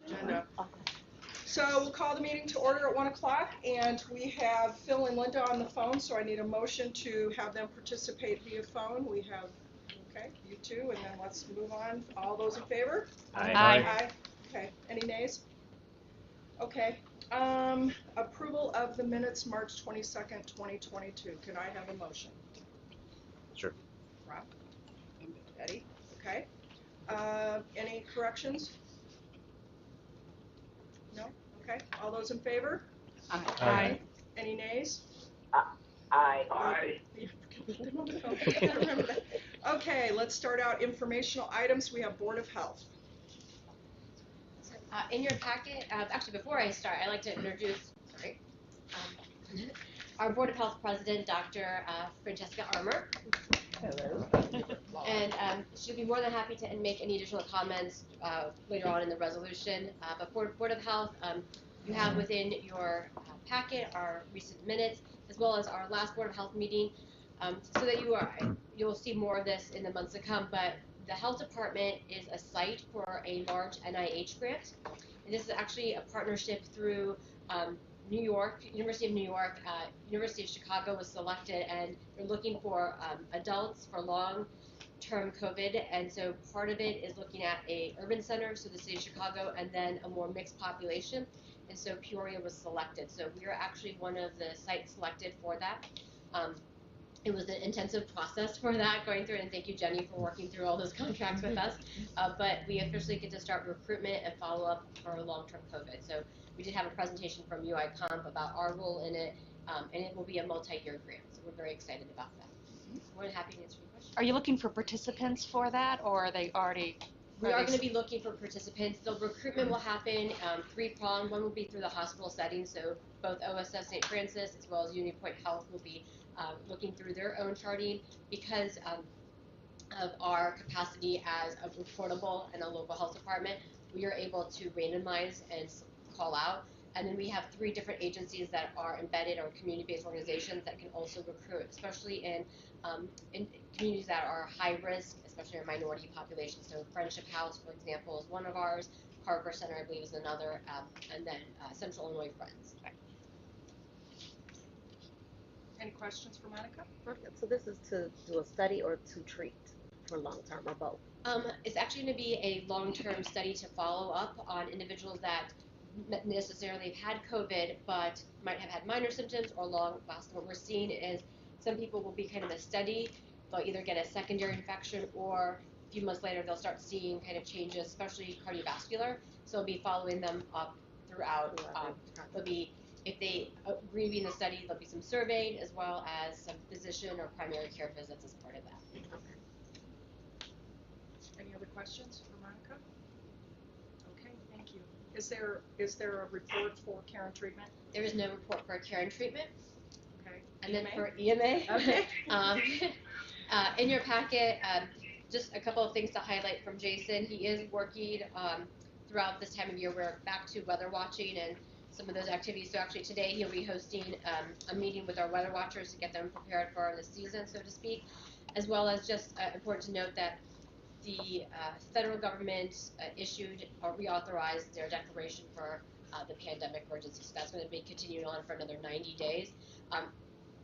agenda. So we'll call the meeting to order at 1 o'clock, and we have Phil and Linda on the phone, so I need a motion to have them participate via phone. We have, okay, you two, and then let's move on. All those in favor? Aye. Aye. Okay, any nays? Okay, approval of the minutes, March 22nd, 2022. Can I have a motion? Sure. Rob? Eddie? Okay. Any corrections? No? Okay. All those in favor? Aye. Any nays? Aye. Okay, let's start out informational items. We have Board of Health. In your packet, actually before I start, I'd like to introduce, our Board of Health President, Dr. Francesca Armour. Hello. And she'll be more than happy to make any additional comments later on in the resolution. But for Board of Health, you have within your packet our recent minutes, as well as our last Board of Health meeting, so that you'll see more of this in the months to come. But the Health Department is a site for a large NIH grant. And this is actually a partnership through New York, University of New York, University of Chicago was selected, and they're looking for adults for long-term COVID, and so part of it is looking at a urban center, so the city of Chicago, and then a more mixed population, and so Peoria was selected. So we are actually one of the sites selected for that. It was an intensive process for that, going through, and thank you, Jenny, for working through all those contracts with us. But we officially get to start recruitment and follow up for long-term COVID. So we did have a presentation from UIComp about our role in it, and it will be a multi-year grant. So we're very excited about that. We're happy to answer your questions. Are you looking for participants for that, or are they already? We are going to be looking for participants. The recruitment will happen three-pronged. One will be through the hospital setting, so both OSF St. Francis as well as Union Point Health will be looking through their own charting because of our capacity as a reportable and a local health department. We are able to randomize and call out, and then we have 3 different agencies that are embedded or community-based organizations that can also recruit, especially in communities that are high risk, especially our minority population. So Friendship House, for example, is one of ours. Carver Center, I believe, is another, and then Central Illinois Friends. Any questions for Monica? So this is to do a study or to treat for long-term or both? It's actually going to be a long-term study to follow up on individuals that necessarily have had COVID but might have had minor symptoms or long-lasting. What we're seeing is some people will be kind of a steady, they'll either get a secondary infection or a few months later they'll start seeing kind of changes, especially cardiovascular. So we'll be following them up throughout. There'll be, if they agree to be in the study, there'll be some surveyed as well as some physician or primary care visits as part of that. Okay. Any other questions for Monica? Okay, thank you. Is there a report for care and treatment? There is no report for care and treatment. Okay. And then for EMA, okay. In your packet, just a couple of things to highlight from Jason. He is working throughout this time of year. We're back to weather watching and some of those activities. So actually today he'll be hosting a meeting with our weather watchers to get them prepared for the season, so to speak, as well as just important to note that the federal government issued or reauthorized their declaration for the pandemic emergency. So that's going to be continuing on for another 90 days.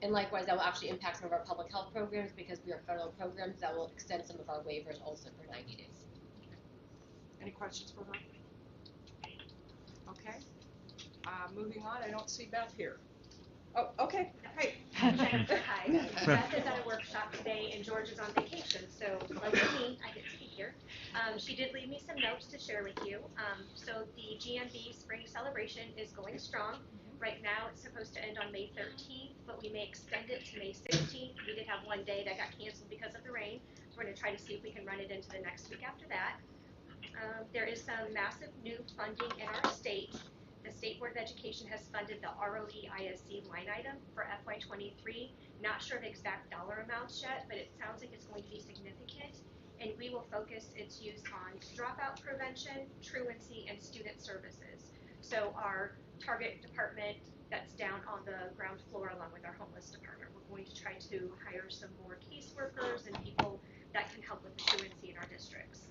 And likewise, that will actually impact some of our public health programs because we are federal programs that will extend some of our waivers also for 90 days. Any questions for her? Okay. Moving on, I don't see Beth here. Oh, okay. Hi. Hi. Beth is at a workshop today, and George is on vacation, so like me, I get to be here. She did leave me some notes to share with you. So the GMB Spring Celebration is going strong. Right now, it's supposed to end on May 13th, but we may extend it to May 16th. We did have one day that got canceled because of the rain, so we're going to try to see if we can run it into the next week after that. There is some massive new funding in our state. The State Board of Education has funded the ROE ISC line item for FY23. Not sure the exact dollar amounts yet, but it sounds like it's going to be significant. And we will focus its use on dropout prevention, truancy, and student services. So our target department that's down on the ground floor along with our homeless department, we're going to try to hire some more caseworkers and people that can help with the truancy in our districts.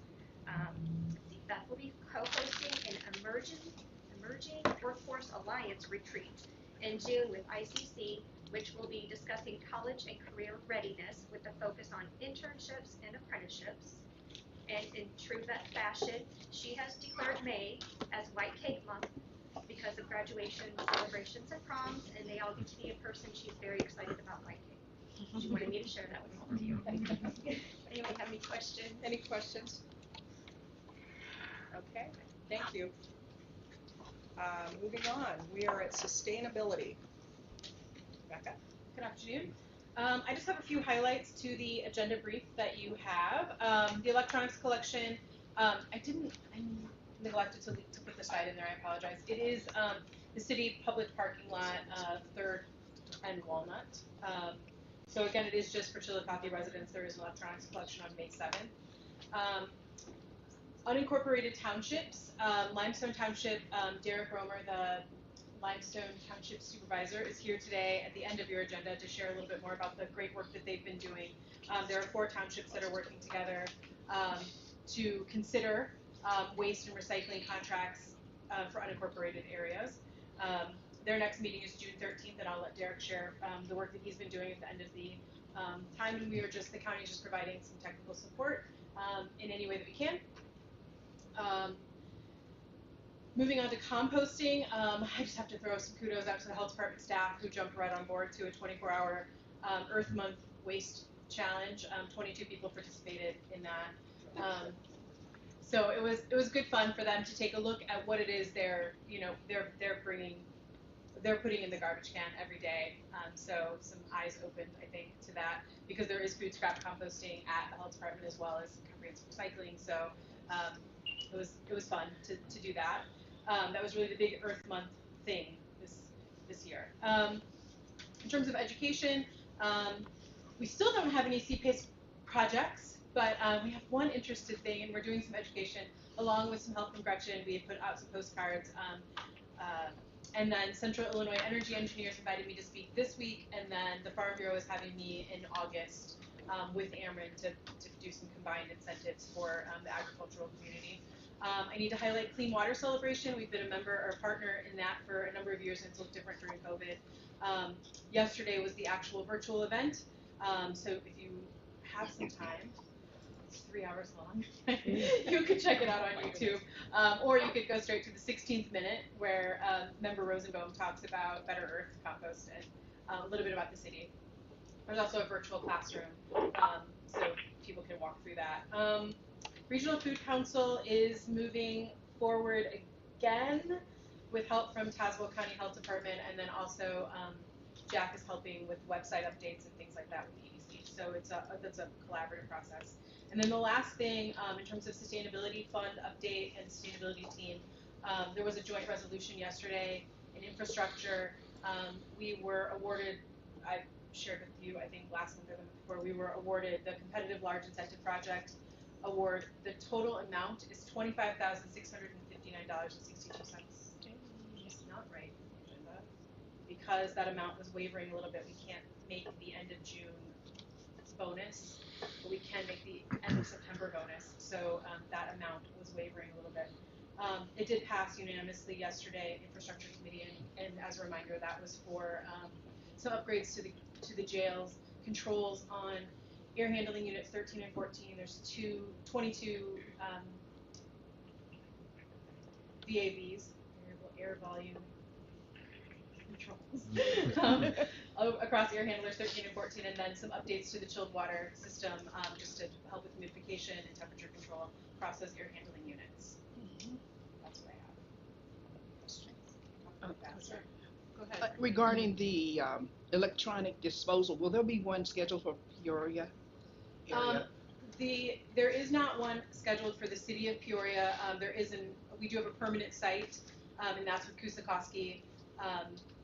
Let's see. Beth will be co-hosting an emerging workforce alliance retreat in June with ICC, which will be discussing college and career readiness with a focus on internships and apprenticeships. And in true Beth fashion, she has declared May as White Cake Month because of graduation celebrations and proms, and they all get to be in person. She's very excited about White Cake. She wanted me to share that with all of you. Anyone have any questions? Any questions? Okay, thank you. Moving on, we are at sustainability. Becca? Good afternoon. I just have a few highlights to the agenda brief that you have. The electronics collection, I neglected to put the slide in there, I apologize. It is the city public parking lot, 3rd and Walnut. So again, it is just for Chillicothe residents. There is an electronics collection on May 7th. Unincorporated Townships, Limestone Township, Derek Romer, the Limestone Township Supervisor, is here today at the end of your agenda to share a little bit more about the great work that they've been doing. There are 4 townships that are working together to consider waste and recycling contracts for unincorporated areas. Their next meeting is June 13th, and I'll let Derek share the work that he's been doing at the end of the time when the county is just providing some technical support in any way that we can. Moving on to composting, I just have to throw some kudos out to the health department staff who jumped right on board to a 24-hour Earth Month waste challenge. 22 people participated in that. So it was good fun for them to take a look at what it is they're putting in the garbage can every day. So some eyes opened, I think, to that, because there is food scrap composting at the health department as well as comprehensive recycling. So it was fun to do that. That was really the big Earth Month thing this year. In terms of education, we still don't have any CPACE projects, but we have one interested thing, and we're doing some education along with some help from Gretchen. We had put out some postcards, and then Central Illinois Energy Engineers invited me to speak this week, and then the Farm Bureau is having me in August with Ameren to do some combined incentives for the agricultural community. I need to highlight Clean Water Celebration. We've been a member or partner in that for a number of years, and it's looked different during COVID. Yesterday was the actual virtual event, so if you have some time, it's 3 hours long, you could check it out on YouTube, or you could go straight to the 16th minute where Member Rosenbaum talks about Better Earth Compost and a little bit about the city. There's also a virtual classroom, so people can walk through that. Regional Food Council is moving forward again with help from Tazewell County Health Department, and then also Jack is helping with website updates and things like that with EDC. So that's a collaborative process. And then the last thing, in terms of sustainability fund update and sustainability team, there was a joint resolution yesterday in infrastructure. We were awarded, I shared with you, I think last month or the month before, we were awarded the competitive large incentive project award. The total amount is $25,659.62. It's not right, because that amount was wavering a little bit. We can't make the end of June bonus, but we can make the end of September bonus. So that amount was wavering a little bit. It did pass unanimously yesterday, Infrastructure Committee, and as a reminder, that was for some upgrades to the jails, controls on air handling units 13 and 14. There's 22 VAVs, variable air volume controls, across air handlers 13 and 14, and then some updates to the chilled water system just to help with humidification and temperature control across those air handling units. That's what I have. Go ahead. Regarding the electronic disposal, will there be one scheduled for Peoria area? There is not one scheduled for the city of Peoria. We do have a permanent site, and that's with Kusakowski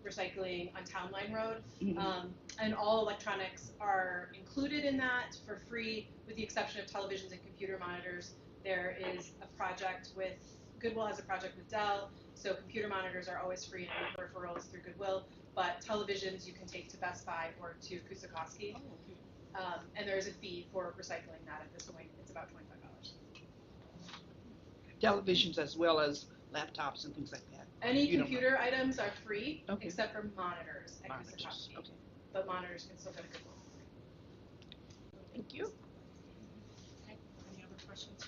Recycling on Town Line Road. Mm-hmm. And all electronics are included in that for free, with the exception of televisions and computer monitors. There is a project with, Goodwill has a project with Dell, so computer monitors are always free and any peripherals through Goodwill, but televisions you can take to Best Buy or to Kusakowski. And there is a fee for recycling that at this point. It's about $25. televisions as well as laptops and things like that. Any You don't know. computer items are free, Okay. except for monitors at Monitors, Kusakowski. okay. But monitors can still go to Google. Thank you. Okay, any other questions?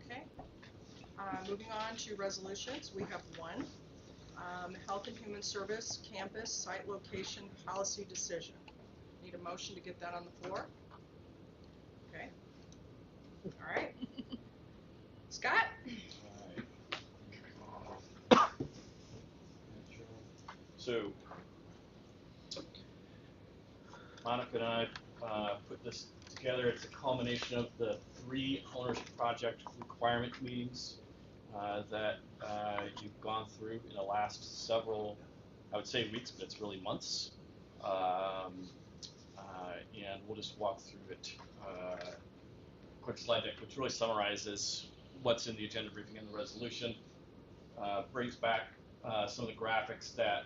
Okay. Moving on to resolutions, we have one. Health and Human Service Campus Site Location Policy Decision. Need a motion to get that on the floor? Okay. All right. Scott? So, Monica and I put this together. It's a culmination of the 3 ownership project requirement meetings that you've gone through in the last several, I would say weeks, but it's really months. And we'll just walk through it. Quick slide deck, which really summarizes what's in the agenda briefing and the resolution. Brings back some of the graphics that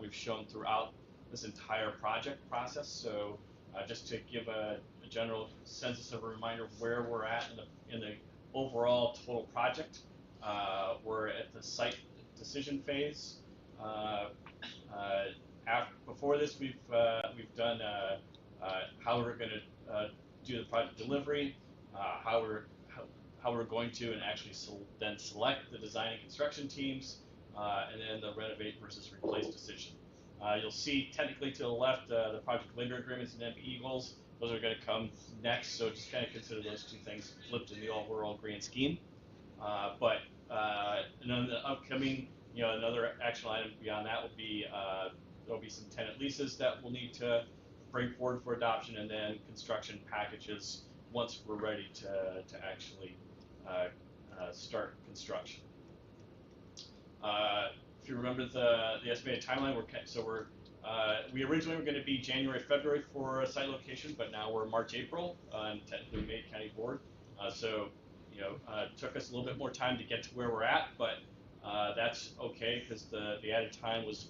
we've shown throughout this entire project process. So just to give a general census of a reminder of where we're at in the overall total project. We're at the site decision phase. Before this, we've done how we're going to do the project delivery, how we're going to and actually then select the design and construction teams, and then the renovate versus replace decision. You'll see technically to the left the project lender agreements and MP goals. Those are going to come next, so just kind of consider those 2 things flipped in the overall grand scheme. But and then the upcoming, another action item beyond that will be there'll be some tenant leases that we'll need to bring forward for adoption, and then construction packages once we're ready to actually start construction. If you remember the estimated timeline, we originally were going to be January, February for a site location, but now we're March, April, and technically May County Board. So it took us a little bit more time to get to where we're at, but that's okay because the added time was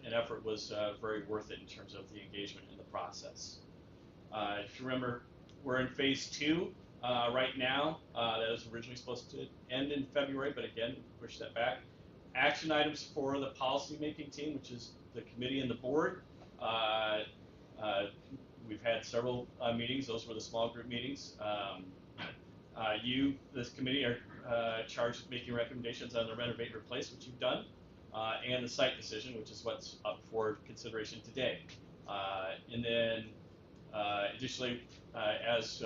and effort was very worth it in terms of the engagement in the process. If you remember, we're in phase 2 right now. That was originally supposed to end in February, but again, push that back. Action items for the policymaking team, which is the committee and the board. We've had several meetings. Those were the small group meetings. This committee, are charged with making recommendations on the renovate and replace, which you've done, and the site decision, which is what's up for consideration today. And then additionally, as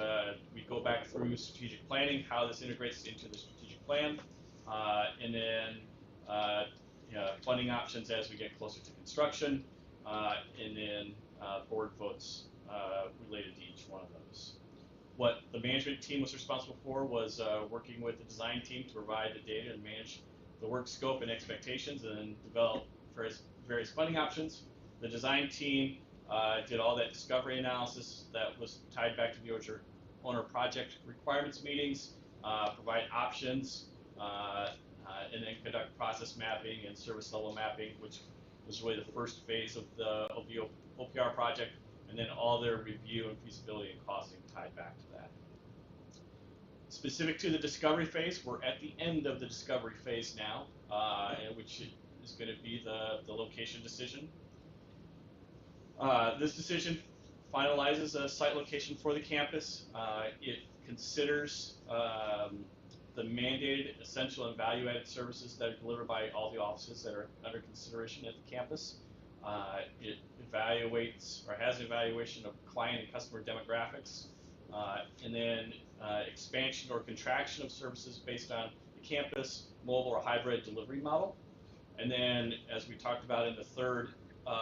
we go back through strategic planning, how this integrates into the strategic plan, and then funding options as we get closer to construction, and then board votes related to each one of those. What the management team was responsible for was working with the design team to provide the data and manage the work scope and expectations, and develop various funding options. The design team did all that discovery analysis that was tied back to the owner project requirements meetings, provide options, and then conduct process mapping and service level mapping, which was really the first phase of the OPR project, and then all their review and feasibility and costing tied back to that. Specific to the discovery phase, we're at the end of the discovery phase now, which is going to be the location decision. This decision finalizes a site location for the campus. It considers the mandated, essential, and value-added services that are delivered by all the offices that are under consideration at the campus. It evaluates, or has an evaluation of client and customer demographics, and then expansion or contraction of services based on the campus, mobile, or hybrid delivery model. And then, as we talked about in the third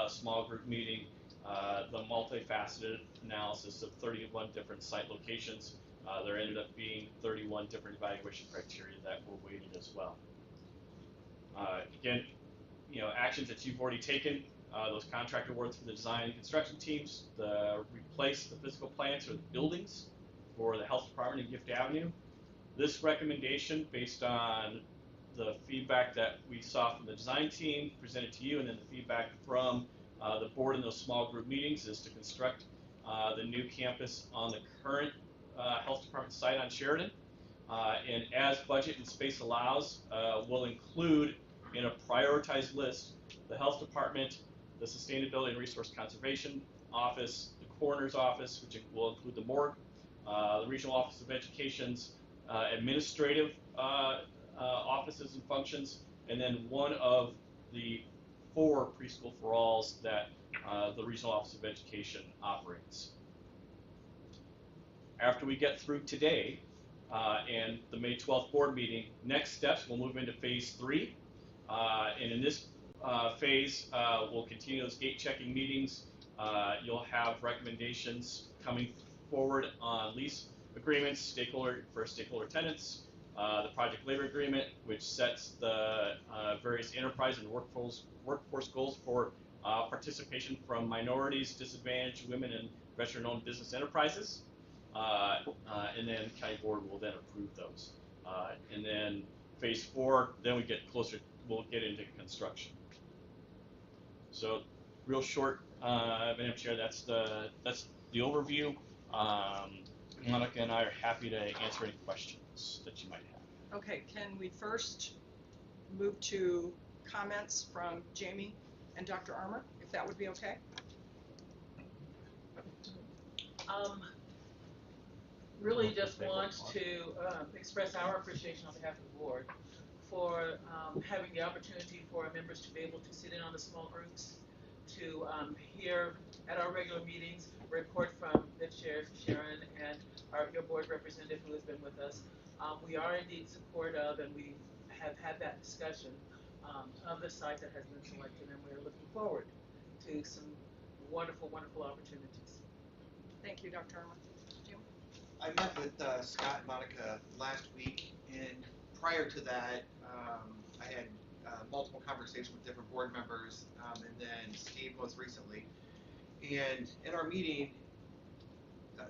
small group meeting, the multifaceted analysis of 31 different site locations. There ended up being 31 different evaluation criteria that were weighted as well. Again, actions that you've already taken, those contract awards for the design and construction teams, replace the physical plants or the buildings for the health department in Gift Avenue. This recommendation, based on the feedback that we saw from the design team presented to you, and then the feedback from the board in those small group meetings, is to construct the new campus on the current health department site on Sheridan. And as budget and space allows, we'll include in a prioritized list the health department, the sustainability and resource conservation office, the coroner's office, which will include the morgue, the regional office of education's administrative offices and functions, and then one of the 4 preschool for alls that the regional office of education operates. After we get through today and the May 12th board meeting, next steps, we'll move into phase 3. And in this phase, we'll continue those gate checking meetings. You'll have recommendations coming forward on lease agreements, stakeholder tenants, the project labor agreement, which sets the various enterprise and workforce goals for participation from minorities, disadvantaged women, and veteran-owned business enterprises. And then county board will then approve those. And then phase 4, then we get closer, we'll get into construction. So real short, Madam Chair, that's the overview. Monica and I are happy to answer any questions that you might have. Okay, can we first move to comments from Jamie and Dr. Armour, if that would be okay? Really just want to express our appreciation on behalf of the board for having the opportunity for our members to be able to sit in on the small groups, to hear at our regular meetings, report from the chairs, Sharon, and your board representative who has been with us. We are indeed supportive, and we have had that discussion of the site that has been selected, and we're looking forward to some wonderful, wonderful opportunities. Thank you, Dr. Armour. Jim? I met with Scott and Monica last week, and prior to that, I had multiple conversations with different board members, and then Steve most recently. And in our meeting,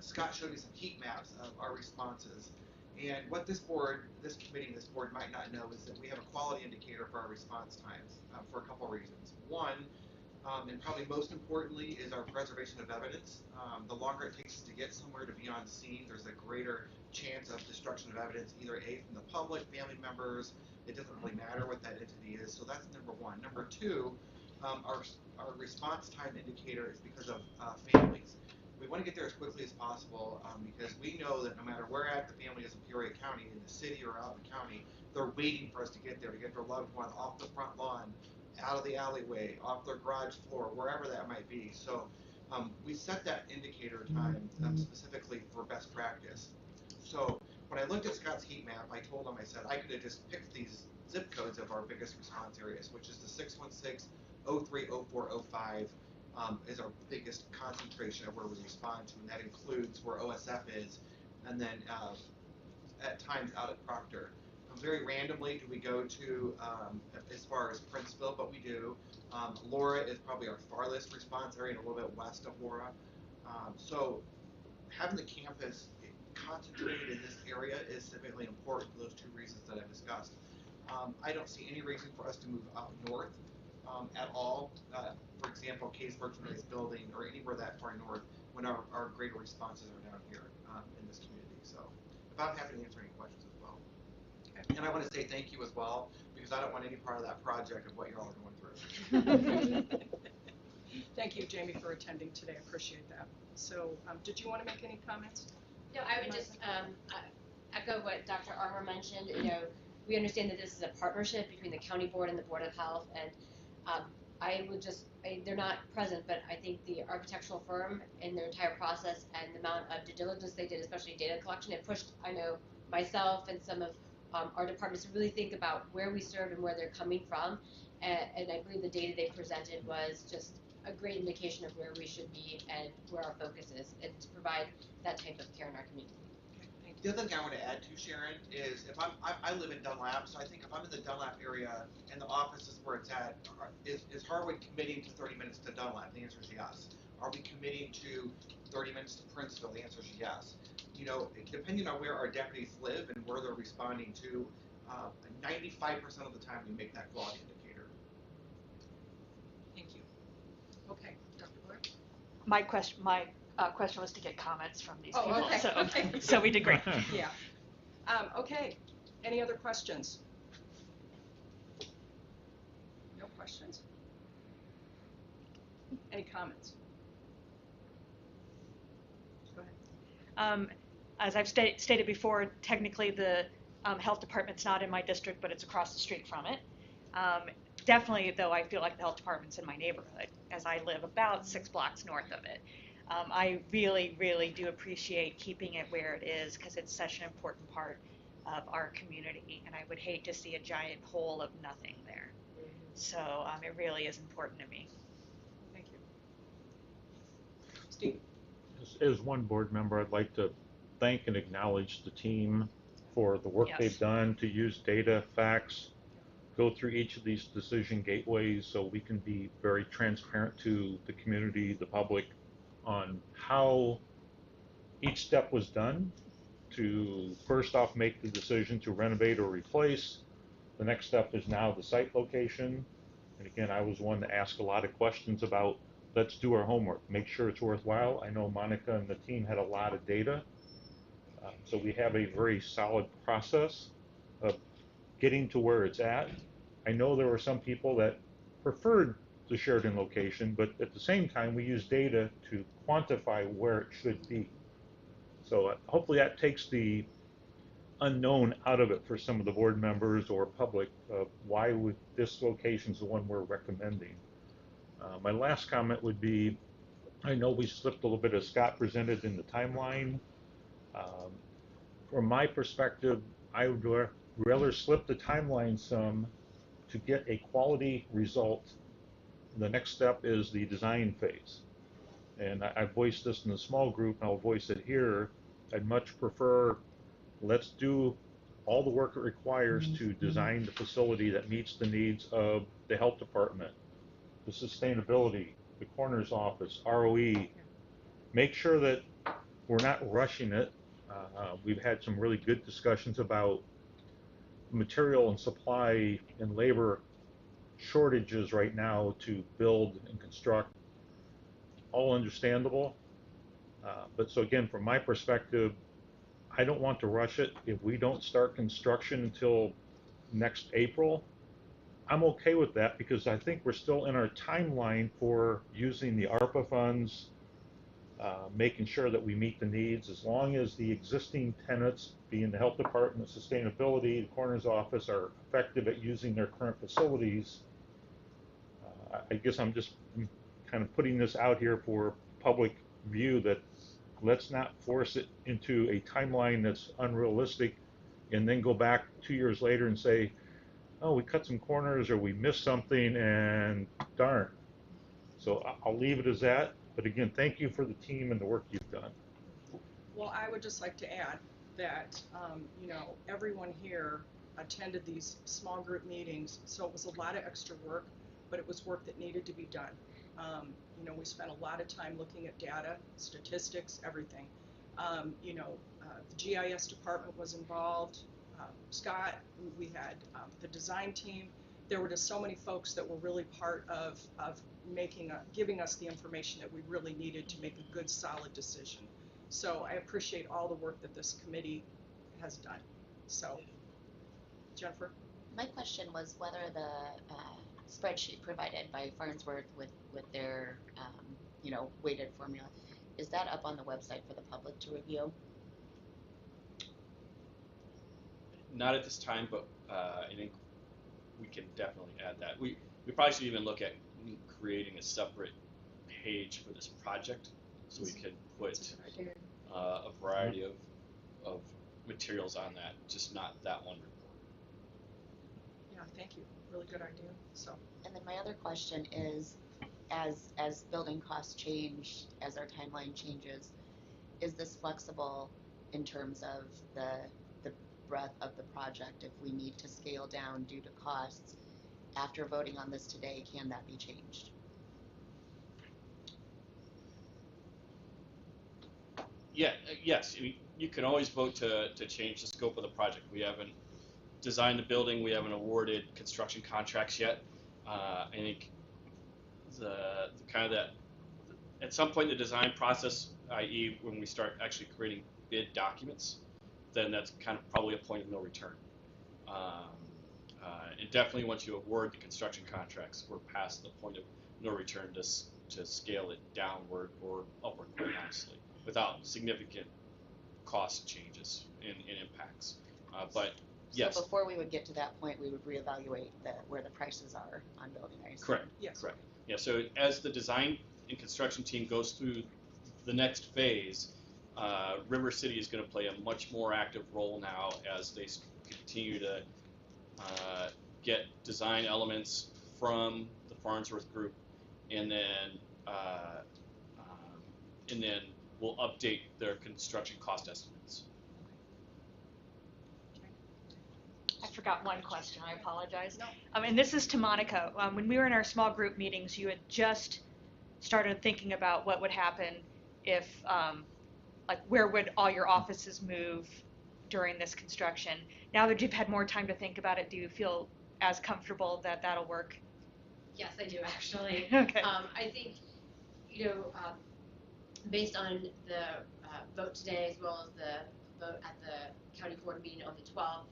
Scott showed me some heat maps of our responses. And what this board, this committee, this board might not know is that we have a quality indicator for our response times for a couple of reasons. One, and probably most importantly, is our preservation of evidence. The longer it takes us to get somewhere to be on scene, there's a greater chance of destruction of evidence, either A, from the public, family members. It doesn't really matter what that entity is. So that's number one. Number two, our response time indicator is because of families. We want to get there as quickly as possible because we know that no matter where at the family is in Peoria County, in the city or out in the county, they're waiting for us to get there, to get their loved one off the front lawn, out of the alleyway, off their garage floor, wherever that might be. So we set that indicator time specifically for best practice. So when I looked at Scott's heat map, I told him, I said, I could have just picked these zip codes of our biggest response areas, which is the 616, 03, 04, 05 is our biggest concentration of where we respond to, and that includes where OSF is, and then at times out at Proctor. Very randomly do we go to as far as Princeville, but we do. Laura is probably our farthest response area and a little bit west of Laura. So having the campus concentrated in this area is significantly important for those two reasons that I've discussed. I don't see any reason for us to move up north at all. For example, Case Merchandise Building or anywhere that far north when our greater responses are down here in this community. So if I'm happy to answer any questions as well. Okay. And I want to say thank you as well because I don't want any part of that project of what you're all going through. Thank you, Jamie, for attending today. I appreciate that. So did you want to make any comments? No, I would just echo what Dr. Armour mentioned. You know, we understand that this is a partnership between the county board and the Board of Health, and I would just, they're not present, but I think the architectural firm in their entire process and the amount of due diligence they did, especially data collection, it pushed, I know, myself and some of our departments to really think about where we serve and where they're coming from, and I believe the data they presented was just a great indication of where we should be and where our focus is, and to provide that type of care in our community. The other thing I want to add too, Sharon, is if I live in Dunlap, so I think if I'm in the Dunlap area and the office is where it's at, is Harwood committing to 30 minutes to Dunlap? The answer is yes. Are we committing to 30 minutes to Princeville? The answer is yes. You know, depending on where our deputies live and where they're responding to, 95% of the time we make that quality indicator. Thank you. Okay, Dr. Blair? My question was to get comments from these people. Okay. So, Okay. so we did great. Yeah. Okay, any other questions? No questions? Any comments? Go ahead. As I've stated before, technically the health department's not in my district, but it's across the street from it. Definitely, though, I feel like the health department's in my neighborhood, as I live about 6 blocks north of it. I really, really do appreciate keeping it where it is because it's such an important part of our community, and I would hate to see a giant hole of nothing there. So it really is important to me. Thank you. Steve? As one board member, I'd like to thank and acknowledge the team for the work Yes. they've done to use data, facts, go through each of these decision gateways so we can be very transparent to the community, the public, on how each step was done to first off make the decision to renovate or replace. The next step is now the site location. And again, I was one to ask a lot of questions about, let's do our homework, make sure it's worthwhile. I know Monica and the team had a lot of data. So we have a very solid process of getting to where it's at. I know there were some people that preferred the Sheridan location, but at the same time, we use data to quantify where it should be. So hopefully that takes the unknown out of it for some of the board members or public of why would this location is the one we're recommending. My last comment would be, I know we slipped a little bit as Scott presented in the timeline. From my perspective, I would rather slip the timeline some to get a quality result. The next step is the design phase. And I voiced this in the small group, and I'll voice it here. I'd much prefer, let's do all the work it requires to design the facility that meets the needs of the health department, the sustainability, the coroner's office, ROE. Make sure that we're not rushing it. We've had some really good discussions about material and supply and labor shortages right now to build and construct. All understandable. But so again, from my perspective, I don't want to rush it. If we don't start construction until next April, I'm okay with that because I think we're still in our timeline for using the ARPA funds, making sure that we meet the needs. As long as the existing tenants, being the health department, sustainability, the coroner's office, are effective at using their current facilities, I guess I'm just kind of putting this out here for public view that let's not force it into a timeline that's unrealistic and then go back 2 years later and say, oh, we cut some corners or we missed something and darn. So I'll leave it as that. But again, thank you for the team and the work you've done. Well, I would just like to add that, everyone here attended these small group meetings, so it was a lot of extra work, but it was work that needed to be done. We spent a lot of time looking at data, statistics, everything. The GIS department was involved. Scott, we had the design team. There were just so many folks that were really part of giving us the information that we really needed to make a good, solid decision. So I appreciate all the work that this committee has done. So, Jennifer? My question was whether the spreadsheet provided by Farnsworth with their weighted formula, is that up on the website for the public to review? Not at this time, but I think we can definitely add that. We probably should even look at creating a separate page for this project so we can put a variety of materials on that, just not that one report. Yeah, thank you. Really good idea. So. And then my other question is, as building costs change, as our timeline changes, is this flexible in terms of the breadth of the project? If we need to scale down due to costs, after voting on this today, can that be changed? Yeah, yes. You can always vote to change the scope of the project. We haven't designed the building. We haven't awarded construction contracts yet. I think the kind of that at some point in the design process, i.e., when we start actually creating bid documents, then that's kind of probably a point of no return. And definitely once you award the construction contracts, we're past the point of no return to scale it downward or upward, quite honestly, without significant cost changes and impacts. But yes. So before we would get to that point, we would reevaluate where the prices are on building, I assume. Correct. Yes. Correct. Yeah. So as the design and construction team goes through the next phase, River City is going to play a much more active role now as they continue to get design elements from the Farnsworth Group, and then we'll update their construction cost estimates. I forgot one question, I apologize. No. And this is to Monica. When we were in our small group meetings, you had just started thinking about what would happen if, like, where would all your offices move during this construction. Now that you've had more time to think about it, do you feel as comfortable that that'll work? Yes, I do actually. Okay. I think, based on the vote today as well as the vote at the county board meeting on the 12th,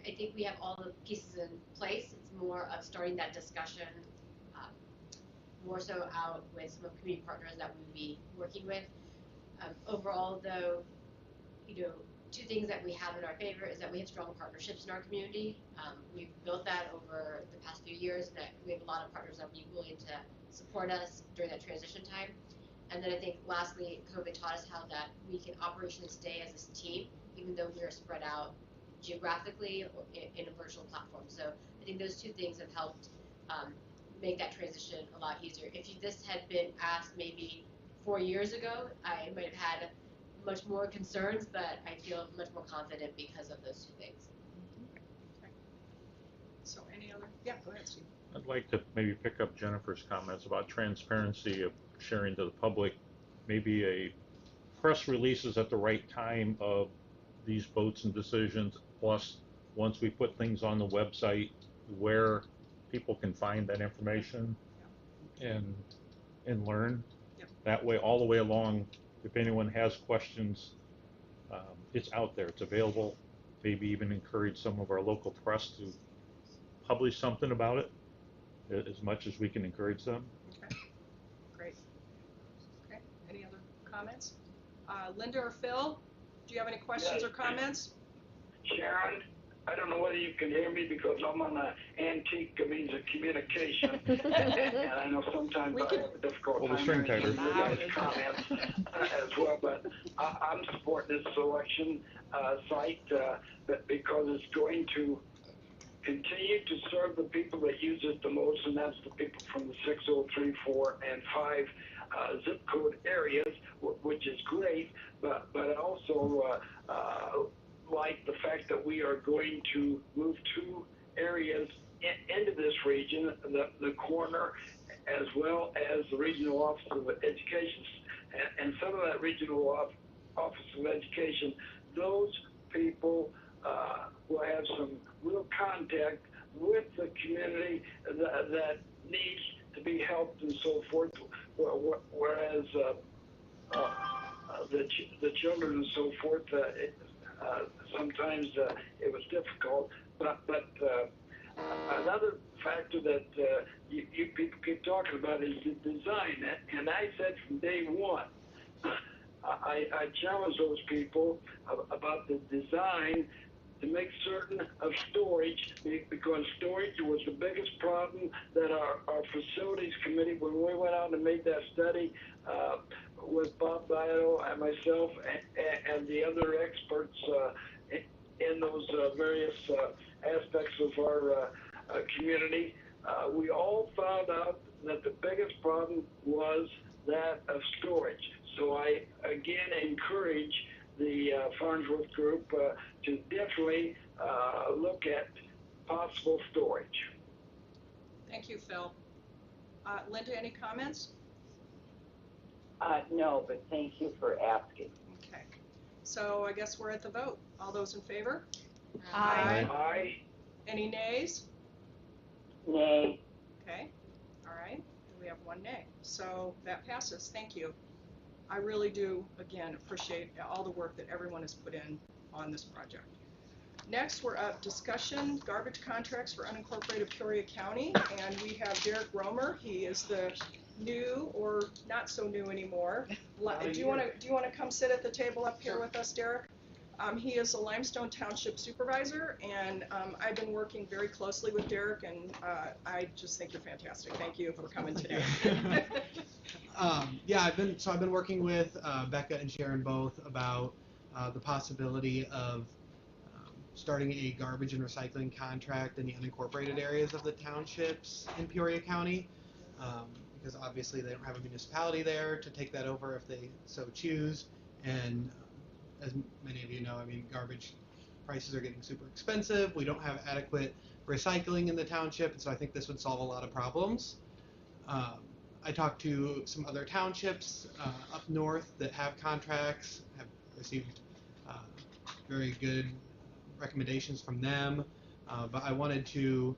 I think we have all the pieces in place. It's more of starting that discussion, more so out with some of the community partners that we would be working with. Overall, though, two things that we have in our favor is that we have strong partnerships in our community. We've built that over the past few years, and that we have a lot of partners that will be willing to support us during that transition time. And then I think lastly, COVID taught us how that we can operationally stay as a team, even though we're spread out geographically in a virtual platform. So I think those two things have helped make that transition a lot easier. If this had been asked maybe 4 years ago, I might have had much more concerns, but I feel much more confident because of those two things. Okay. So any other? Yeah, go ahead, Steve. I'd like to maybe pick up Jennifer's comments about transparency of sharing to the public, maybe a press releases at the right time of these votes and decisions, plus once we put things on the website where people can find that information and learn. Yep. That way, all the way along, if anyone has questions, it's out there, it's available. Maybe even encourage some of our local press to publish something about it, as much as we can encourage them. Okay, great. Okay, any other comments? Linda or Phil, do you have any questions or comments? Sharon, I don't know whether you can hear me because I'm on an antique means of communication, and I know sometimes I have a difficult time hearing you guys' comments as well, but I'm supporting this selection site because it's going to continue to serve the people that use it the most, and that's the people from the 603, 4, and 5 zip code areas, which is great, but I also like the fact that we are going to move 2 areas into this region, the corner as well as the regional office of education, and some of that regional office of education, those people will have some real contact with the community that needs to be helped and so forth, whereas the children and so forth, sometimes it was difficult, but another factor that you people keep talking about is the design, and I said from day one, I challenged those people about the design to make certain of storage, because storage was the biggest problem that our facilities committee, when we went out and made that study with Bob Bio and myself and the other experts in those various aspects of our community, we all found out that the biggest problem was that of storage. So I again encourage the Farnsworth Group to definitely look at possible storage. Thank you, Phil. Linda, any comments? No, but thank you for asking. Okay. So I guess we're at the vote. All those in favor? Aye. Aye. Any nays? Nay. Okay. All right. And we have 1 nay. So that passes. Thank you. I really do, again, appreciate all the work that everyone has put in on this project. Next, we're up discussion garbage contracts for unincorporated Peoria County, and we have Derek Romer. He is the new or not so new anymore. Do you want to come sit at the table up here with us, Derek? He is a Limestone Township supervisor, and I've been working very closely with Derek, and I just think you're fantastic. Thank you for coming today. Yeah, I've been working with Becca and Sharon both about the possibility of starting a garbage and recycling contract in the unincorporated areas of the townships in Peoria County, because obviously they don't have a municipality there to take that over if they so choose, and as many of you know, I mean, garbage prices are getting super expensive. We don't have adequate recycling in the township, and so I think this would solve a lot of problems. I talked to some other townships up north that have contracts, have received very good recommendations from them, but I wanted to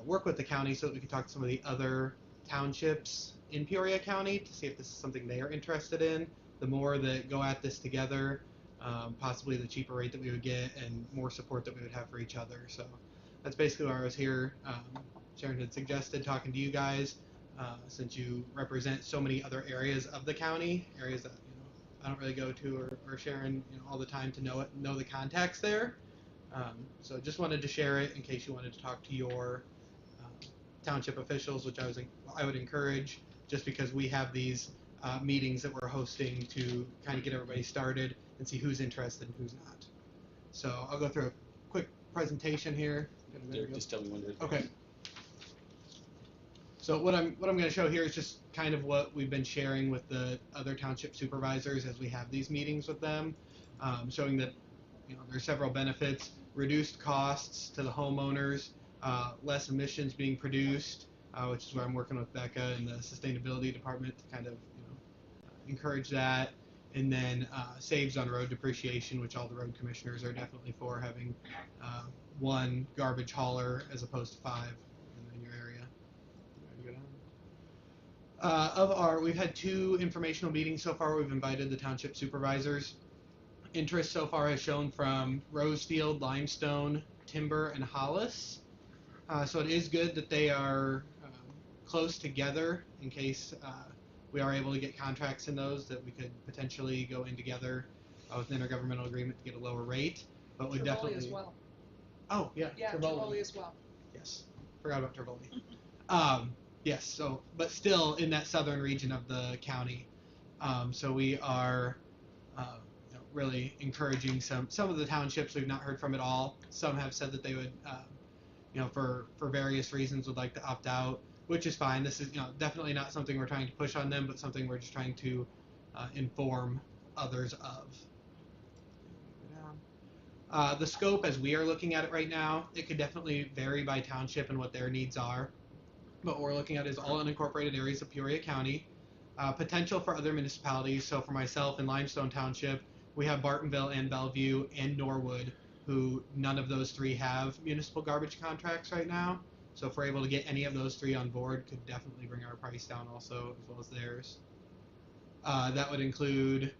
work with the county so that we could talk to some of the other townships in Peoria County to see if this is something they are interested in. The more that go at this together, possibly the cheaper rate that we would get and more support that we would have for each other. So that's basically why I was here. Sharon had suggested talking to you guys, since you represent so many other areas of the county, areas that I don't really go to or Sharon all the time to know the contacts there. So just wanted to share it in case you wanted to talk to your township officials, which I would encourage, just because we have these meetings that we're hosting to kind of get everybody started and see who's interested and who's not. So I'll go through a quick presentation here. Derek, just tell me when to. Okay. So what I'm going to show here is just kind of what we've been sharing with the other township supervisors as we have these meetings with them, showing that there's several benefits: reduced costs to the homeowners, less emissions being produced, which is where I'm working with Becca and the sustainability department to kind of encourage that, and then saves on road depreciation, which all the road commissioners are definitely for, having one garbage hauler as opposed to 5 in your area. We've had 2 informational meetings so far. We've invited the township supervisors. Interest so far has shown from Rosefield, Limestone, Timber, and Hollis. So it is good that they are close together in case we are able to get contracts in those, that we could potentially go in together with an intergovernmental agreement to get a lower rate. But we definitely as well. Oh yeah, Tivoli as well. Yes, forgot about Tivoli. Yes, so but still in that southern region of the county. So we are really encouraging some of the townships we've not heard from at all. Some have said that they would, for various reasons would like to opt out, which is fine. This is definitely not something we're trying to push on them, but something we're just trying to inform others of. The scope, as we are looking at it right now, it could definitely vary by township and what their needs are. But what we're looking at is all unincorporated areas of Peoria County. Potential for other municipalities. So for myself in Limestone Township, we have Bartonville and Bellevue and Norwood, who none of those 3 have municipal garbage contracts right now. So if we're able to get any of those 3 on board, could definitely bring our price down also, as well as theirs. That would include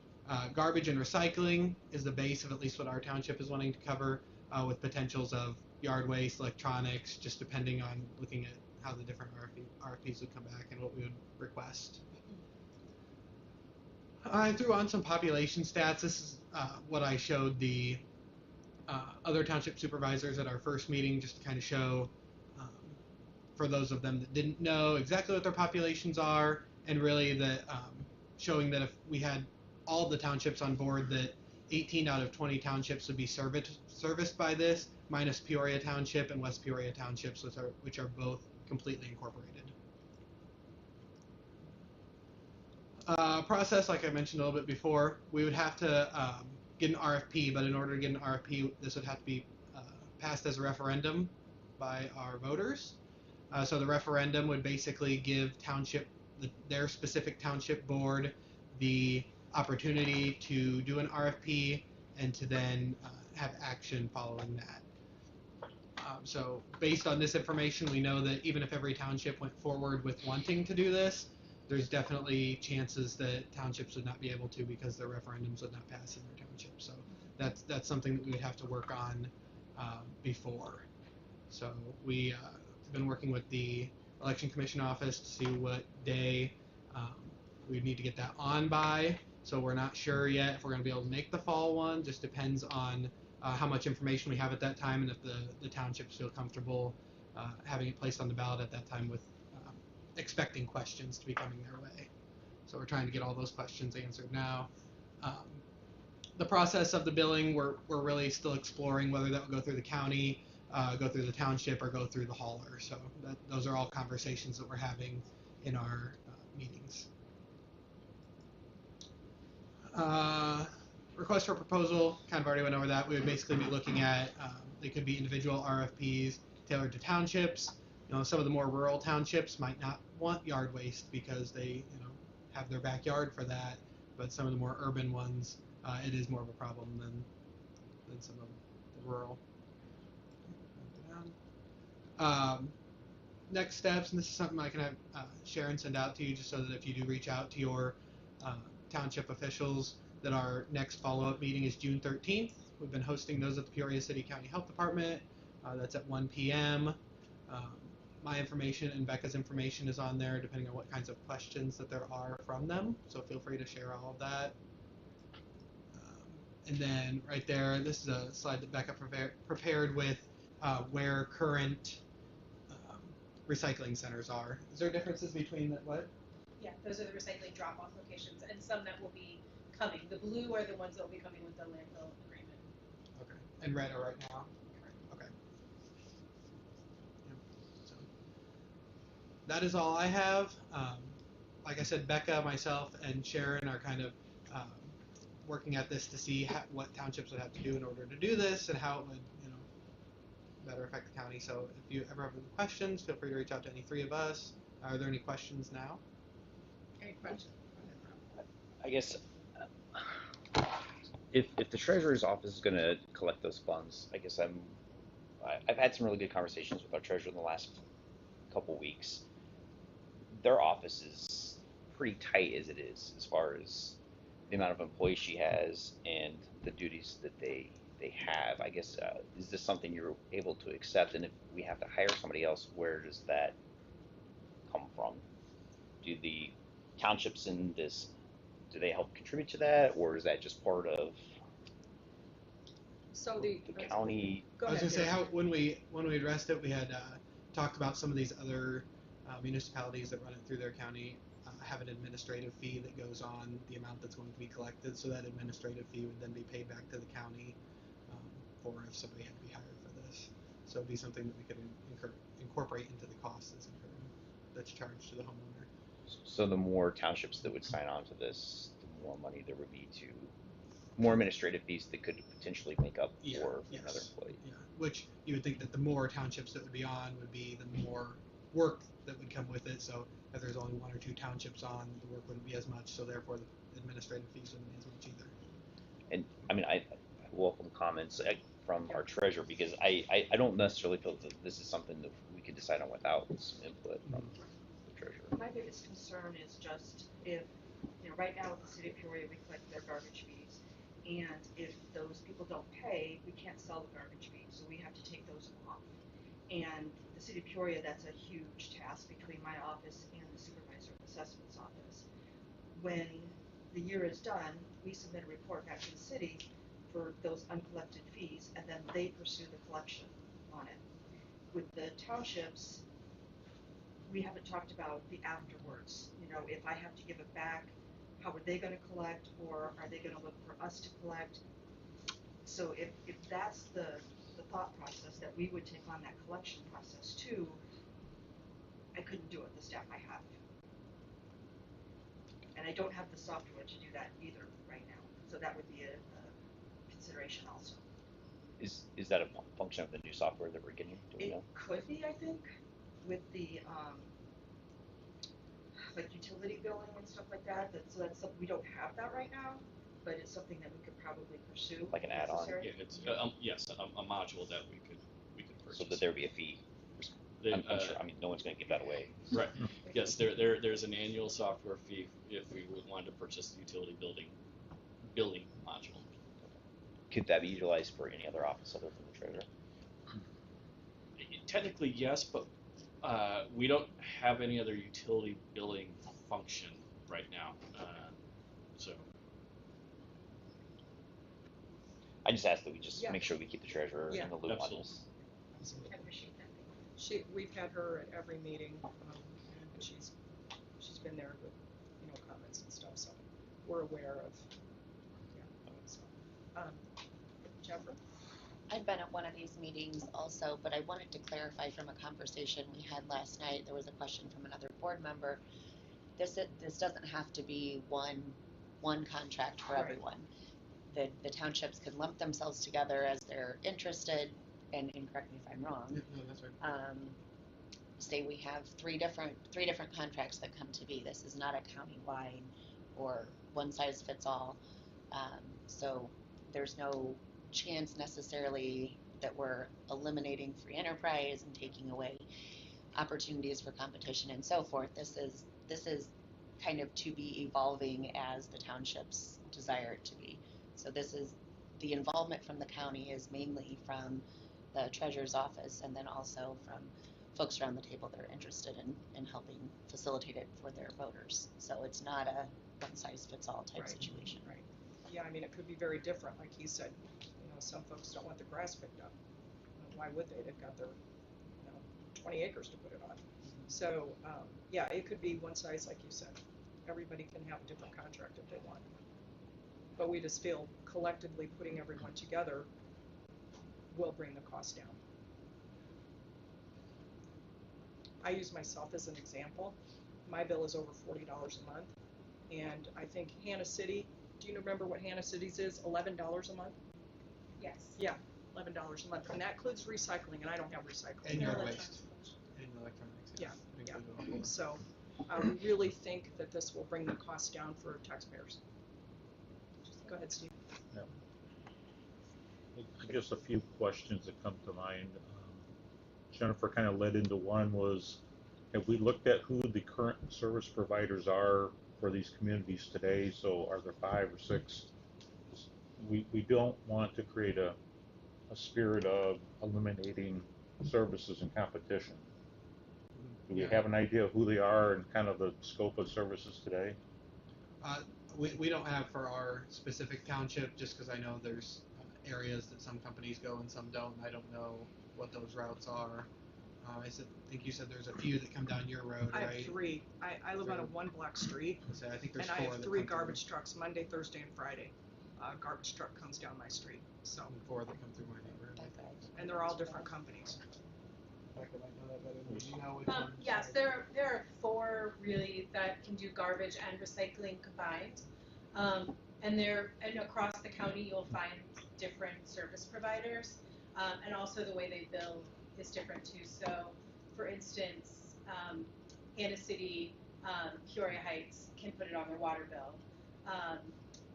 garbage and recycling is the base of at least what our township is wanting to cover, with potentials of yard waste, electronics, just depending on looking at how the different RFPs would come back and what we would request. I threw on some population stats. This is what I showed the other township supervisors at our first meeting, just to kind of show, for those of them that didn't know exactly what their populations are, and really that showing that if we had all the townships on board, that 18 out of 20 townships would be serviced by this, minus Peoria Township and West Peoria Townships, which are both completely incorporated. Process, like I mentioned a little bit before, we would have to get an RFP, but in order to get an RFP, this would have to be passed as a referendum by our voters. So the referendum would basically give their specific township board the opportunity to do an RFP and to then have action following that. So based on this information, we know that even if every township went forward with wanting to do this, there's definitely chances that townships would not be able to because their referendums would not pass in their township. So that's something that we would have to work on before. So we been working with the Election Commission office to see what day we need to get that on by. So we're not sure yet if we're going to be able to make the fall one. Just depends on how much information we have at that time and if the townships feel comfortable having it placed on the ballot at that time with expecting questions to be coming their way. So we're trying to get all those questions answered now. The process of the billing, we're really still exploring whether that will go through the county, go through the township, or go through the hauler. So those are all conversations that we're having in our meetings. Request for proposal, kind of already went over that. We would basically be looking at, they could be individual RFPs tailored to townships. Some of the more rural townships might not want yard waste because they, have their backyard for that. But some of the more urban ones, it is more of a problem than some of the rural. Next steps, and this is something I can have Sharon send out to you just so that if you do reach out to your township officials, that our next follow-up meeting is June 13th. We've been hosting those at the Peoria City County Health Department. That's at 1 p.m. My information and Becca's information is on there depending on what kinds of questions that there are from them. So feel free to share all of that. And then right there, this is a slide that Becca prepared with where current recycling centers are. Is there differences between that? What? Yeah, those are the recycling drop-off locations, and some that will be coming. The blue are the ones that will be coming with the landfill agreement. Okay. And red are right now? Okay. Yep. So that is all I have. Like I said, Becca, myself, and Sharon are kind of working at this to see what townships would have to do in order to do this and how it would, better affect the county. So if you ever have any questions, feel free to reach out to any three of us. Are there any questions now? Any questions? I guess if the treasurer's office is going to collect those funds, I guess I've had some really good conversations with our treasurer in the last couple weeks. Their office is pretty tight as it is, as far as the amount of employees she has and the duties that they have. I guess is this something you're able to accept? And if we have to hire somebody else, where does that come from? Do the townships in this, do they help contribute to that, or is that just part of the county? I was going to say when we addressed it, we had talked about some of these other municipalities that run it through their county have an administrative fee that goes on the amount that's going to be collected. So that administrative fee would then be paid back to the county for if somebody had to be hired for this. So it'd be something that we could incorporate into the cost that's charged to the homeowner. So the more townships that would sign on to this, the more money there would be to more administrative fees that could potentially make up for another employee. Yeah, which you would think that the more townships that would be on would be the more work that would come with it. So if there's only one or two townships on, the work wouldn't be as much. So therefore, the administrative fees wouldn't be as much either. And I mean, I welcome comments from our treasurer, because I don't necessarily feel that this is something that we could decide on without some input from the treasurer. My biggest concern is just if, right now with the city of Peoria, we collect their garbage fees, and if those people don't pay, we can't sell the garbage fees, so we have to take those off. And the city of Peoria, that's a huge task between my office and the supervisor of assessments office. When the year is done, we submit a report back to the city for those uncollected fees, and then they pursue the collection on it. With the townships, we haven't talked about the afterwards. If I have to give it back, how are they going to collect, or are they going to look for us to collect? So if that's the thought process, that we would take on that collection process too, I couldn't do it, the staff I have. And I don't have the software to do that either right now. So that would be a consideration also. Is that a function of the new software that we're getting? Do we know? Could be, I think, with the like utility billing and stuff like that. So that's something, we don't have that right now, but it's something that we could probably pursue. Like an add-on. Yeah, it's yes, a module that we could purchase. So that there would be a fee. I'm sure. I mean, no one's going to give that away. Right. Yes, there's an annual software fee if we would want to purchase the utility billing module. could that be utilized for any other office other than the treasurer? Technically, yes, but we don't have any other utility billing function right now. So I just asked that we just Yeah. make sure we keep the treasurer Yeah. in the loop on Absolutely. this. I appreciate that. We've had her at every meeting, and she's been there with, comments and stuff, so we're aware of, so. Jennifer? I've been at one of these meetings also, but I wanted to clarify from a conversation we had last night. There was a question from another board member. This doesn't have to be one contract for Right. everyone. The townships can lump themselves together as they're interested, and correct me if I'm wrong. No, that's right. Say we have three different contracts that come to be. This is not a county-wide or one size fits all. So there's no chance necessarily that we're eliminating free enterprise and taking away opportunities for competition and so forth. This is kind of to be evolving as the townships desire it to be. So this is the involvement from the county is mainly from the treasurer's office, and then also from folks around the table that are interested in helping facilitate it for their voters. So it's not a one size fits all type Right. situation. Right. Yeah, I mean, it could be very different, like he said. Some folks don't want the grass picked up. Why would they? They've got their, 20 acres to put it on. So, yeah, it could be one size, like you said. Everybody can have a different contract if they want. But we just feel collectively putting everyone together will bring the cost down. I use myself as an example. My bill is over $40 a month, and I think Hannah City. Do you remember what Hannah City's is? $11 a month. Yes. Yeah, $11 a month, and that includes recycling, and I don't have recycling. And your Electronics. waste. And electronics. Yeah, It yeah. includes all of it. So we really think that this will bring the cost down for taxpayers. Go ahead, Steve. Yeah. I guess a few questions that come to mind. Jennifer kind of led into one was, have we looked at who the current service providers are for these communities today? So are there 5 or 6? We don't want to create a spirit of eliminating services and competition. Do we have an idea of who they are and kind of the scope of services today? We don't have for our specific township, just because I know there's areas that some companies go and some don't. And I don't know what those routes are. I think you said there's a few that come down your road, I right? have 3. I live on a 1-block street, I think there's and 4 I have that 3 come through. garbage trucks Monday, Thursday, and Friday. Garbage truck comes down my street, so. And 4 that come through my neighborhood. And they're all different companies. Becca might know that better than me. You know which ones? Yes, there are 4 really that can do garbage and recycling combined. And across the county you'll find different service providers, and also the way they bill is different too. So, for instance, Hannah City, Peoria Heights can put it on their water bill.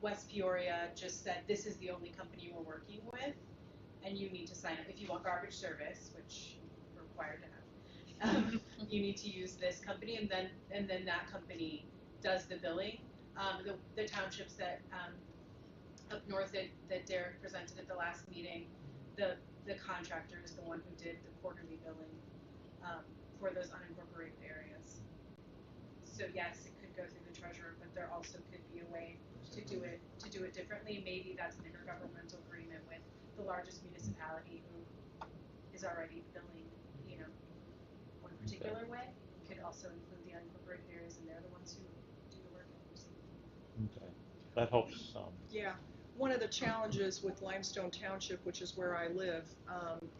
West Peoria just said this is the only company we're working with, and you need to sign up if you want garbage service, which we're required to have. You need to use this company, and then that company does the billing. The townships that up north that Derek presented at the last meeting, the contractor is the one who did the quarterly billing for those unincorporated areas. So yes, it could go through the treasurer, but there also could be a way to do it differently. Maybe that's an intergovernmental agreement with the largest municipality who is already billing, one particular way. It could also include the unincorporated areas, and they're the ones who do the work. Okay, that helps some. Yeah. One of the challenges with Limestone Township, which is where I live,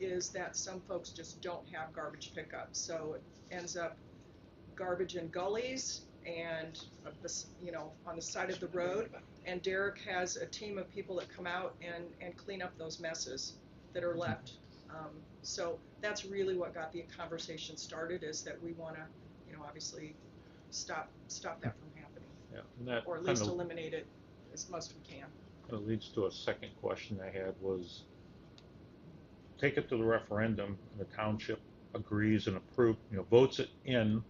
is that some folks just don't have garbage pickup. So it ends up garbage in gullies and, on the side of the road. And Derek has a team of people that come out and clean up those messes that are left. So that's really what got the conversation started, is that we want to, obviously stop that from happening. Yeah, and that or at least eliminate it as most we can. That leads to a second question I had was, take it to the referendum and the township agrees and approves, votes it in.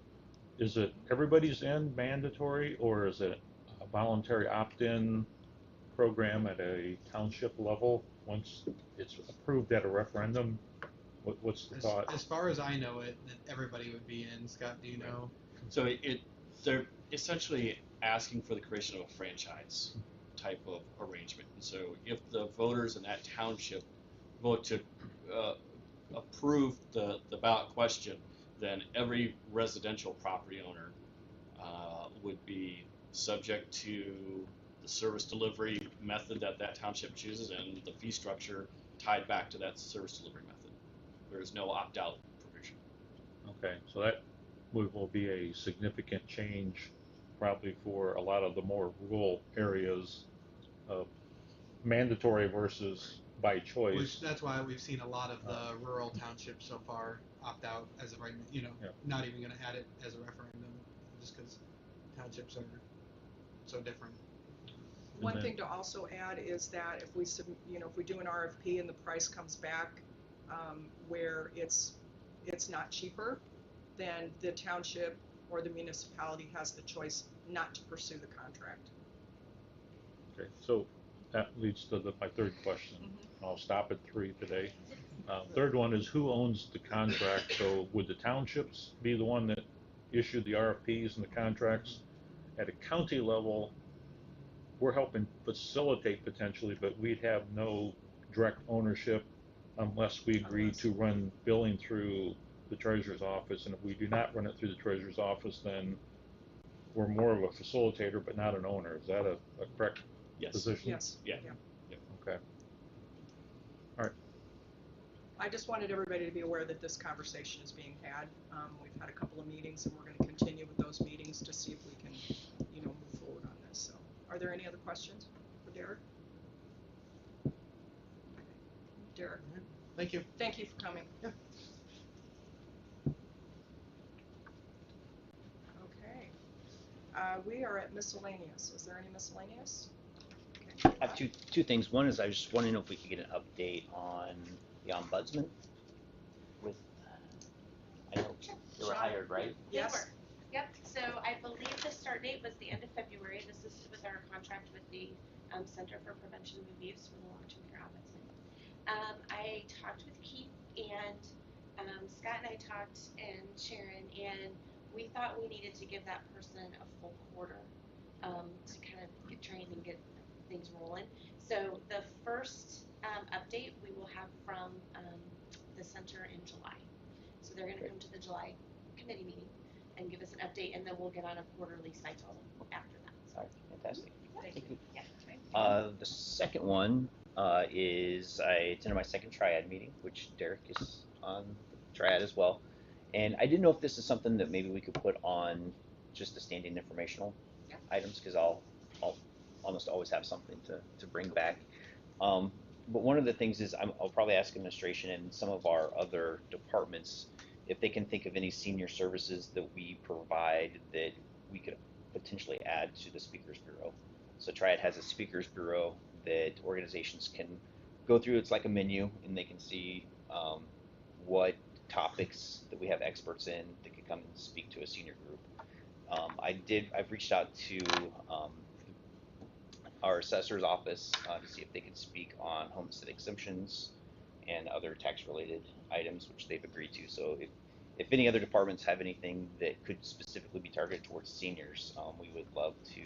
Is it everybody's in mandatory, or is it a voluntary opt-in program at a township level? once it's approved at a referendum, what's the thought? As far as I know it, that everybody would be in. Scott, do you know? So they're essentially asking for the creation of a franchise type of arrangement. And so if the voters in that township vote to approve the ballot question, then every residential property owner would be subject to the service delivery method that that township chooses and the fee structure tied back to that service delivery method. There is no opt-out provision. Okay, so that will be a significant change probably for a lot of the more rural areas, mandatory versus by choice. That's why we've seen a lot of the rural townships so far opt out as of right now, Yeah. not even going to add it as a referendum, just because townships are so different. One thing to also add is that if we if we do an RFP and the price comes back where it's not cheaper, then the township or the municipality has the choice not to pursue the contract. Okay, so that leads to my third question. I'll stop at 3 today. Third one is, who owns the contract? So would the townships be the one that issued the RFPs and the contracts? At a county level, we're helping facilitate potentially, but we'd have no direct ownership unless we agree to run billing through the treasurer's office. And if we do not run it through the treasurer's office, then we're more of a facilitator but not an owner. Is that a correct position? Yes. Yeah. Okay. All right. I just wanted everybody to be aware that this conversation is being had. We've had a couple of meetings, and we're going to continue with those meetings to see if we can, move forward on this. So, are there any other questions for Derek? Derek. Thank you. Thank you for coming. Yeah. Okay. We are at miscellaneous. Is there any miscellaneous? I have two things. One is I just want to know if we could get an update on the ombudsman. With I know they were hired, right? Yes. They were. Yep. So I believe the start date was the end of February. This is with our contract with the Center for Prevention of Abuse for the Long-Term Care Ombudsman. I talked with Keith and Scott, and I talked and Sharon, and we thought we needed to give that person a full quarter to kind of get trained and get things rolling. So the first update we will have from the center in July. So they're going to come to the July committee meeting and give us an update, and then we'll get on a quarterly cycle after that. All right, fantastic. Thank you. Yeah. The second one is I attended my second triad meeting, which Derek is on the triad as well. And I didn't know if this is something that maybe we could put on just the standing informational items, because I'll almost always have something to bring back. But one of the things is I'll probably ask administration and some of our other departments if they can think of any senior services that we provide that we could potentially add to the Speakers Bureau. So Triad has a Speakers Bureau that organizations can go through. It's like a menu, and they can see what topics that we have experts in that could come and speak to a senior group. I've reached out to our assessor's office to see if they could speak on homestead exemptions and other tax-related items, which they've agreed to. So if any other departments have anything that could specifically be targeted towards seniors, we would love to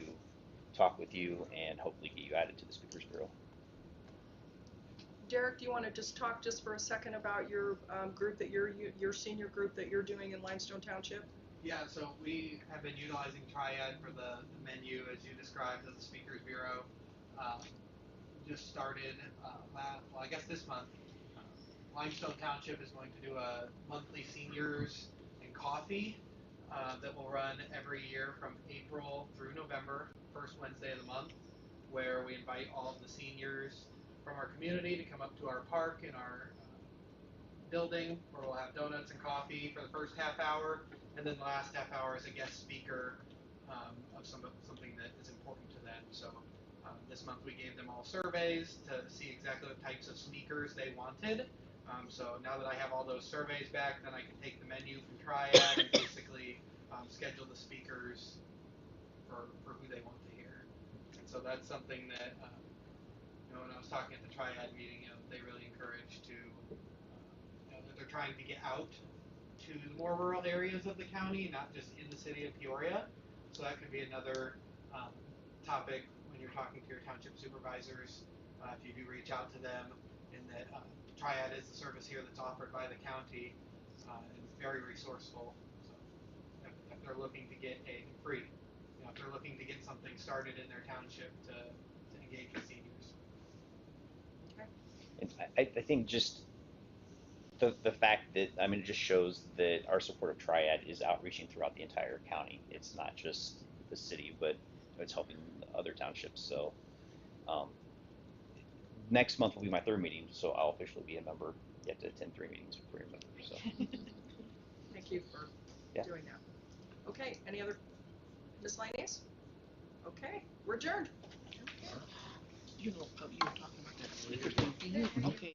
talk with you and hopefully get you added to the Speakers Bureau. Derek, do you want to just talk for a second about your group that your senior group that you're doing in Limestone Township? Yeah, so we have been utilizing Triad for the menu, as you described, as the Speakers Bureau. Just started, I guess this month. Limestone Township is going to do a monthly seniors and coffee that will run every year from April through November, first Wednesday of the month, where we invite all of the seniors from our community to come up to our park in our building, where we'll have donuts and coffee for the first half hour, and then the last half hour is a guest speaker of something that is important to them. So this month we gave them all surveys to see exactly what types of speakers they wanted. So now that I have all those surveys back, then I can take the menu from Triad and basically schedule the speakers for who they want to hear. And so that's something that when I was talking at the Triad meeting, they really encourage to, that they're trying to get out to the more rural areas of the county, not just in the city of Peoria. So that could be another topic when you're talking to your township supervisors, if you do reach out to them, and that Triad is the service here that's offered by the county, and very resourceful. So if they're looking to get free, if they're looking to get something started in their township to engage with seniors. I think just the fact that, I mean, it just shows that our support of Triad is outreaching throughout the entire county. It's not just the city, but it's helping other townships. So next month will be my 3rd meeting, so I'll officially be a member. You have to attend 3 meetings before you're a member. So Thank you for doing that. Okay, any other miscellaneous? Okay, we're adjourned. You know, you were talking about that speaker thing. Okay.